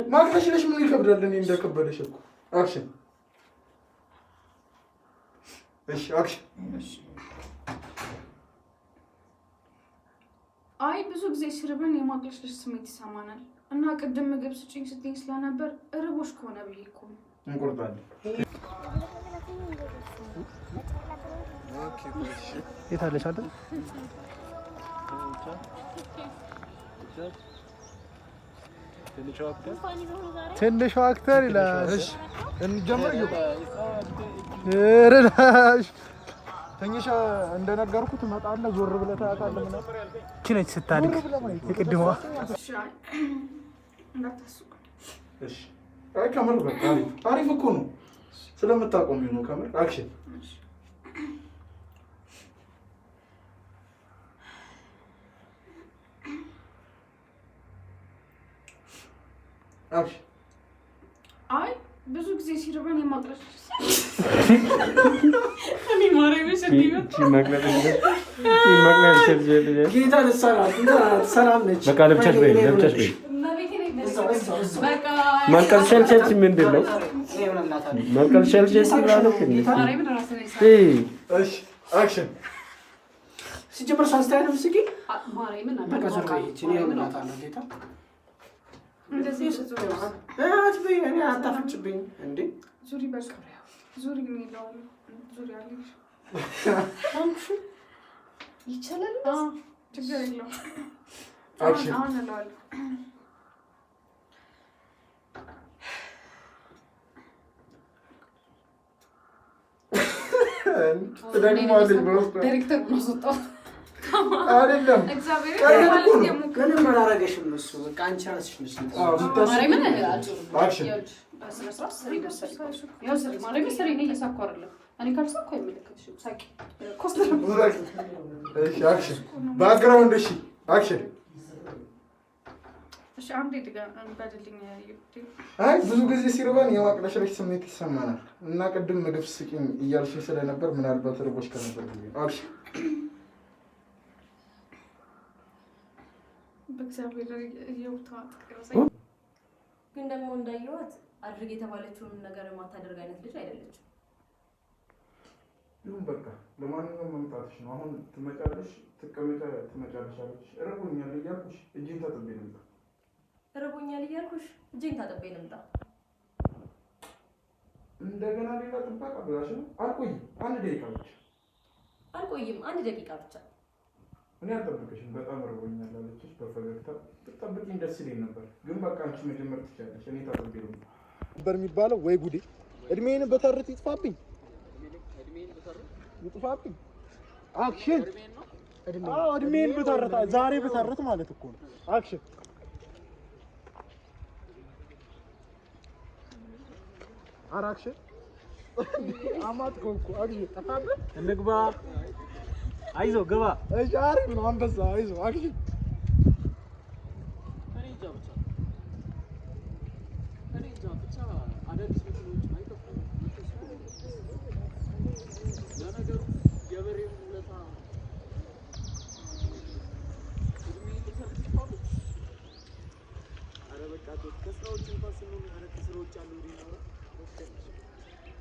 ማቅለሽለሽ ምን ይከብዳል? እኔ እንደከበደሽ እኮ አክሽን። እሺ አክሽን። አይ ብዙ ጊዜ ሲርበን የማቅለሽለሽ ስሜት ይሰማናል እና ቅድም ምግብ ስጪኝ ስትይኝ ስለነበር እርቦሽ ከሆነ ብዬ እኮ ነው። እንቆርጣለን። የት አለሽ አይደል? ትንሿ አክተር ይላል። እሺ እንጀምር። እረዳሽ ተኝሻ እንደነገርኩት እመጣለሁ። ዞር ብለህ ታውቃለህ። ምን እቺ ነች ስታድግ የቅድሟ። እሺ አይ ከምር በቃ አሪፍ እኮ ነው። ስለምታቆሚ ነው ከምር። አክሽን። አክሽን። አይ ብዙ ጊዜ ሲርበን የማቅለሽለሽ እኔ ማርያም ጌታ ሰላም ነች። በቃ ለብቻሽ በይ ለብቻሽ በይ። ማንቀልሸልሸል ምንድን ነው? ማንቀልሸልሸል ነው። እሺ አክሽን። ሲጀምር ሳስታይ ነው ምስኪ ማርያምን በቃ ዞር በይ። እኔ እምናታለሁ ጌታ እንደዚህ አትበይ። እኔ አታፍጭብኝ እንዴ ዙሪ በቃ ዙሪ ምን ይላል? ዙሪ አለሽ አንቺ ይቻላል። ችግር የለውም። አክሽን። አሁን እለዋለሁ። ዳይሬክተር ነው ሰጣው አይደለም እግዚአብሔር ምንም አላረገሽም። እሱ በቃ አንቺ ራስሽ ነሽ። ማርያምን አላችሁ አክሽን። በስነስርዓት ስሪ ደሰል ያው ስሪ ማርያምን ስሪ ነው እየሳኳርለ እኔ ካልሳኩ አይመለከትሽም። ሳቂ ኮስተር። እሺ አክሽን። ባክግራውንድ። እሺ አክሽን። እሺ አንዴ እንበድልኝ። አይ ብዙ ጊዜ ሲርበን የማቅለሽለሽ ስሜት ይሰማናል እና ቅድም ምግብ ስጪኝ እያልሽ ስለነበር ምናልባት ርቦሽ ከነበር አክሽን። በእግዚአብሔር ይውታ ግን ደግሞ እንዳየዋት አድርግ የተባለችውን ነገር የማታደርግ አይነት ልጅ አይደለችም። ይሁን በቃ ለማንኛውም መምጣትሽ ነው። አሁን ትመጫለሽ፣ ትመጫለሽ አለች። እረቦኛል እያልኩሽ እጄን ታጥቤ ልምጣ። እረቦኛል እያልኩሽ እጄን ታጥቤ ልምጣ። እንደገና ሌላ ጥበቃ ብላሽ ነው። አልቆይም፣ አንድ ደቂቃ ብቻ። አልቆይም፣ አንድ ደቂቃ ብቻ። እኔ አልጠብቅሽም፣ በጣም እረቦኛል አለችሽ በፈገግታ። ብትጠብቂኝ ደስ ይለኝ ነበር፣ ግን በቃ አንቺ መጀመር ትችያለሽ። እኔ ታጥቤ ልምጣ ነበር የሚባለው። ወይ ጉዴ! እድሜን በተርት ይጥፋብኝ፣ ይጥፋብኝ። አክሽን። እድሜን በተርት ዛሬ በተርት ማለት እኮ ነው። አክሽን። ኧረ አክሽን። አማጥከው እኮ አክሽን። ጠፋብህ። እንግባ። አይዞህ ግባ። እሺ አሪፍ ነው አንበሳ። አይዞህ አክሽን።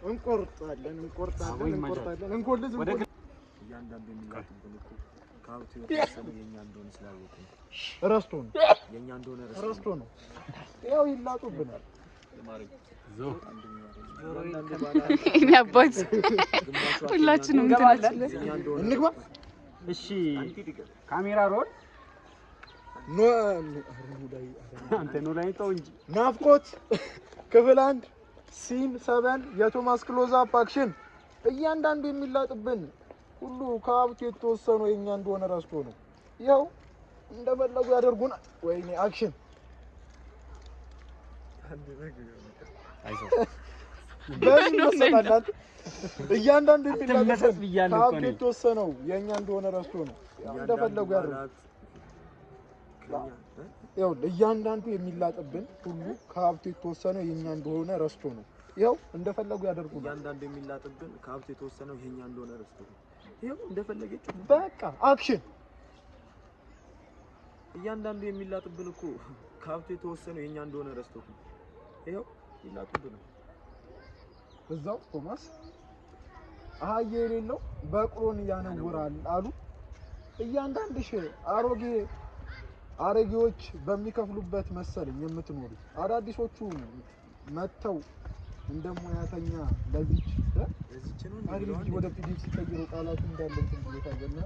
እንቆርጣለን እንቆልዝ እያንዳንዱ የሚላክብን እኮ ከሀብቱ የተወሰነ የእኛ እንደሆነ ስላወቁ ረስቶ ነው የእኛ እንደሆነ ረስቶ ነው። ያው ይላጡብናል። እኔ አባት ሁላችንም እንገባለን። እንግባ። እሺ ካሜራ ሮል አንተ ነው ላይ ተው እንጂ። ናፍቆት ክፍል 1 ሲን 7 የቶማስ ክሎዝ አፕ አክሽን። እያንዳንዱ የሚላጥብን ሁሉ ከሀብቱ የተወሰኑ የኛ እንደሆነ ረስቶ ነው። ያው እንደፈለጉ ያደርጉናል። ወይኔ አክሽን። በሚመሰጣላት እያንዳንዱ የሚላጥብን ከሀብቱ የተወሰነው የኛ እንደሆነ ረስቶ ነው። እንደፈለጉ ያደርጉናል። ያው እያንዳንዱ የሚላጥብን ሁሉ ከሀብቱ የተወሰነው የኛ እንደሆነ ረስቶ ነው። ያው እንደፈለጉ ያደርጉናል። እያንዳንዱ የሚላጥብን ከሀብቱ የተወሰነው የኛ እንደሆነ ረስቶ ነው። ያው እንደፈለገች በቃ አክሽን። እያንዳንዱ የሚላጥብን እኮ ከሀብቱ የተወሰነው የኛ እንደሆነ ረስቶ ነው። ይኸው ይላጡብን እዛው ቶማስ አህያ የሌለው በቅሎን ያነውራል አሉ። እያንዳንድሽ አሮጌዎች በሚከፍሉበት መሰለኝ የምትኖሩ አዳዲሶቹ መተው እንደ ሙያተኛ ለዚች ነው ወደ ፒዲኤፍ ሲቀይረው ቃላቱ እንዳለ እንትን ብሎታልና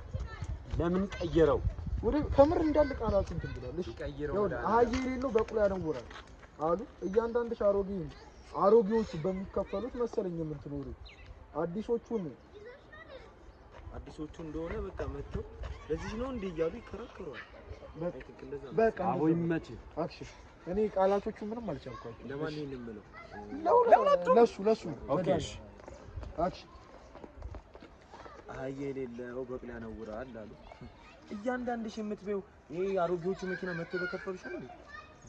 ለምን ቀየረው? ወደ ከምር እንዳለ ቃላቱ እንትን ብሏል። እሺ ቀይረው አህያ የሌለው በቅሎ ያነውራል አሉ። እያንዳንድሽ አሮጌዎቹ በሚከፈሉት መሰለኝ የምትኖሩ አዲሶቹ እንደሆነ በቃ መተው ለዚህ ነው እንዴ እያሉ ይከራከራሉ። በቃ አዎ ይመች አክሽን እኔ ቃላቶቹ ምንም አልቻልኳቸው። ለማን ነው የምለው? ለሱ ኦኬ አክሽን አህያ የሌለው በቅሎ ያነውራል አሉ። እያንዳንድሽ የምትበይው ይሄ አሮጌዎቹ መኪና መተው በከፈሉሽ ነው እንዴ?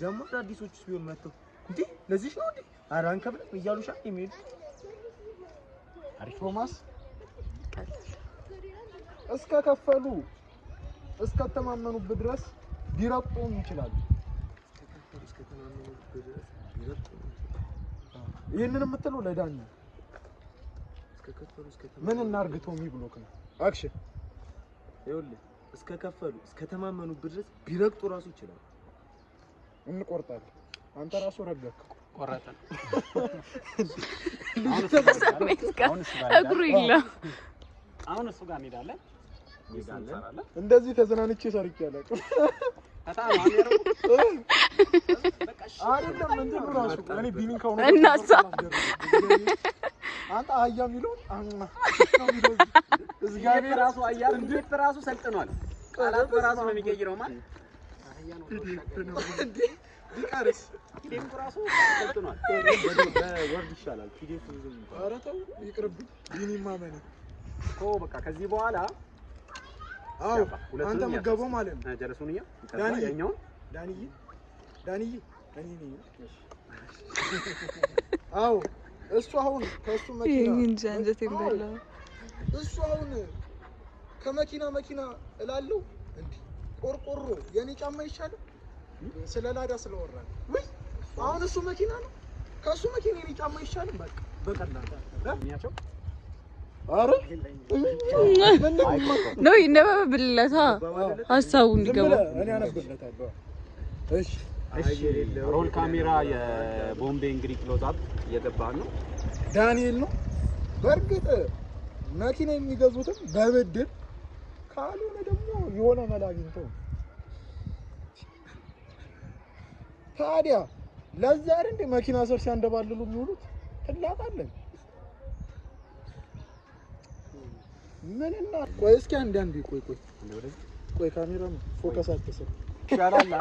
ደግሞ አዲሶቹስ ቢሆን መተው እንዴ ለዚህ ነው እንዴ አራን ከብለ እያሉሻ የሚሄድ ቶማስ እስከከፈሉ እስከተማመኑበት ድረስ ቢረቁም ይችላሉ። ይሄንን የምትለው ለዳኛ ምን እናርግ ቶሚ ብሎክ ነው። አክሽን ይኸውልህ እስከከፈሉ እስከተማመኑበት ድረስ ቢረግጡ ራሱ ይችላል። እንቆርጣለን። አንተ ራሱ ረገክ ቆረጠ። እግሩ ይላል። አሁን እሱ ጋር እንሄዳለን። እንደዚህ ተዘናንቼ ሰርቻለሁ። በጣም አሪፍ አይደለም እንትን ራሱ እኔ ቢኒን ካሁን እናሳ አንተ አህያ የሚለው እግዚአብሔር ራሱ አህያ እንዴት በራሱ ሰልጥኗል። ቃላት በራሱ ነው የሚቀይረው ማለት አህያ ነው ቢቀርስ ፒዲኤፍ ራሱ ሰልጥኗል። በወርድ ይሻላል ፒዲኤፍ ዝም ብሎ ኧረ ተው ይቅርብኝ። ቢኒ ማመን እኮ በቃ ከዚህ በኋላ አዎ አንተ የምትገባው ማለት ነው። ጀለሱንኛ ዳኒ ያኛውን ዳንዬ እኔ ነኝ። አዎ እሱ አሁን ከሱ መኪና እንጀት ይበላ እሱ አሁን ከመኪና እላለሁ እንዴ ቆርቆሮ የኔ ጫማ ይሻላል። ስለ ላዳ ስለወራን ወይ አሁን እሱ መኪና ነው ከሱ መኪና የኔ ጫማ ይሻላል። በቃ በቀላሉ የሚያቸው አረ ነው ይነበብለታ ሐሳቡ እንዲገባ እኔ አነብለታለሁ። እሺ ሮል ካሜራ የቦምቤ እንግዲህ ክሎዝ አፕ እየገባ ነው። ዳንኤል ነው። በእርግጥ መኪና የሚገዙትም በብድር ካልሆነ ደግሞ የሆነ መላ አግኝተው ታዲያ ለዛ እንደ መኪና ስር ሲያንደባልሉ የሚውሉት ትላቃለን። ምንና ቆይ እስኪ አንዴ ቆይ ካሜራ ነው ፎከስ አትሰር ይሻላል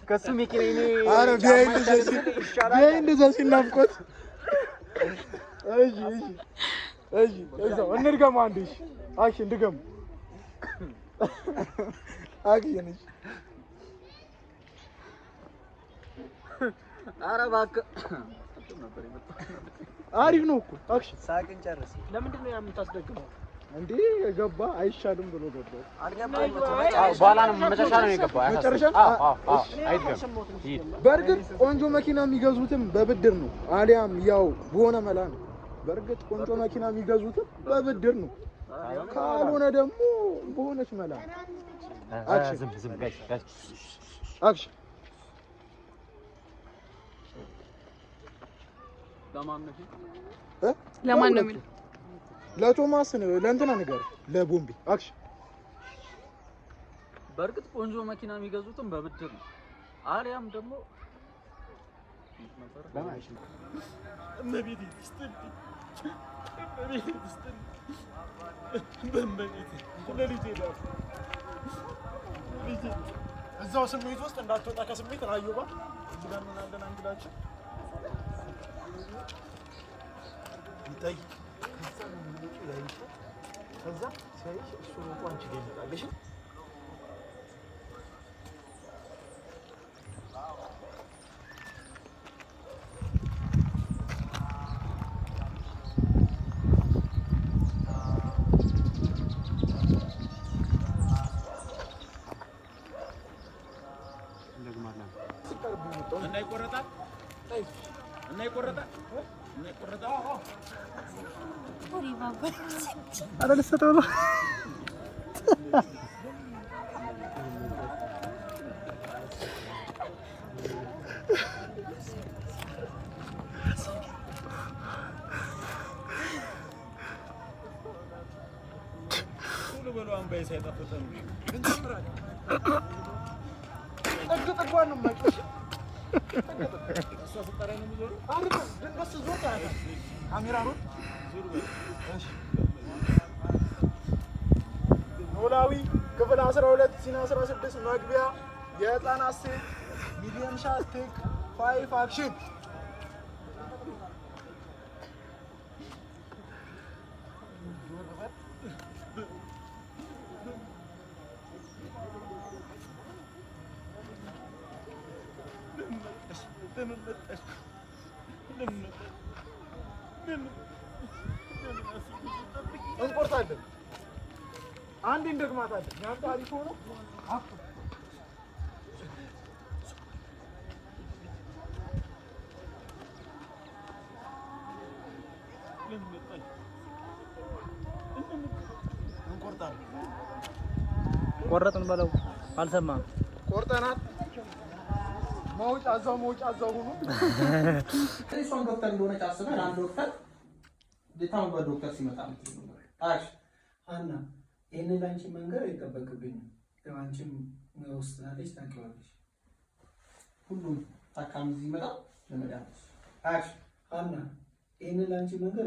ከሱ መኪና እኔ አረ እንደዛ ሲናፍቆት እሺ እዛው እንድገም አንዴ እሺ አክሽን እንድገም አክሽን እሺ ኧረ እባክህ አሪፍ ነው እኮ አክሽን ሳቅን ጨርስ። ለምንድን ነው የምታስደግመው እንዴ ገባ አይሻልም ብሎ ገባ። በኋላ ነው መጨረሻ ነው የገባው። መጨረሻ አይደለም። በእርግጥ ቆንጆ መኪና የሚገዙትም በብድር ነው፣ አሊያም ያው በሆነ መላ ነው። በእርግጥ ቆንጆ መኪና የሚገዙትም በብድር ነው፣ ካልሆነ ደግሞ በሆነች መላ። ዝም ጋይስ አክሽን ለማን ነው የሚለው? ለቶማስ ነው ለእንትና ነገር ለቦምቤ አክሽን። በእርግጥ ቆንጆ መኪና የሚገዙትም በብድር ነው፣ አሊያም ደግሞ እዛው ስሜት ውስጥ እንዳትወጣ ከስሜት ራዮባ ስለምናለን አንግላችን ይታይ ከዛ ሳይሽ እሱ እንኳን አንቺ ጋር ይመጣልሽ። እና ይቆረጣ አረ ልሰጠው ነው በሏን በይ ሳይጠፍተን ጥግጥጓን ነው ማይቀሽ እሷ ስጠራኝ ነው የሚዞረው አንተ ድንገስ ዞታ ካሜራ ነው እሺ ኖላዊ ክፍል 12 ሲና 16 መግቢያ የህፃናት ሴት ሚዲየም ሻት ቴክ 5 አክሽን እንቆርጣለን አንዴ እንደግማታለን ያንተ አሪፍ ሆኖ አፍ እንቆርጣለን ቆረጥን በለው አልሰማም ቆርጠናል መውጫ እዛው ሆኖ እሷን ዶክተር እንደሆነች አስበን አንድ ዶክተር ዴታውን በዶክተር ሲመጣ አሽ አና ይሄንን ላንቺ መንገር አይጠበቅብኝም። አንቺም ውስጥ ላለች ታውቂዋለሽ። ሁሉም ታካሚ እዚህ ይመጣ ለመዳን አሽ አና ይሄንን ላንቺ መንገር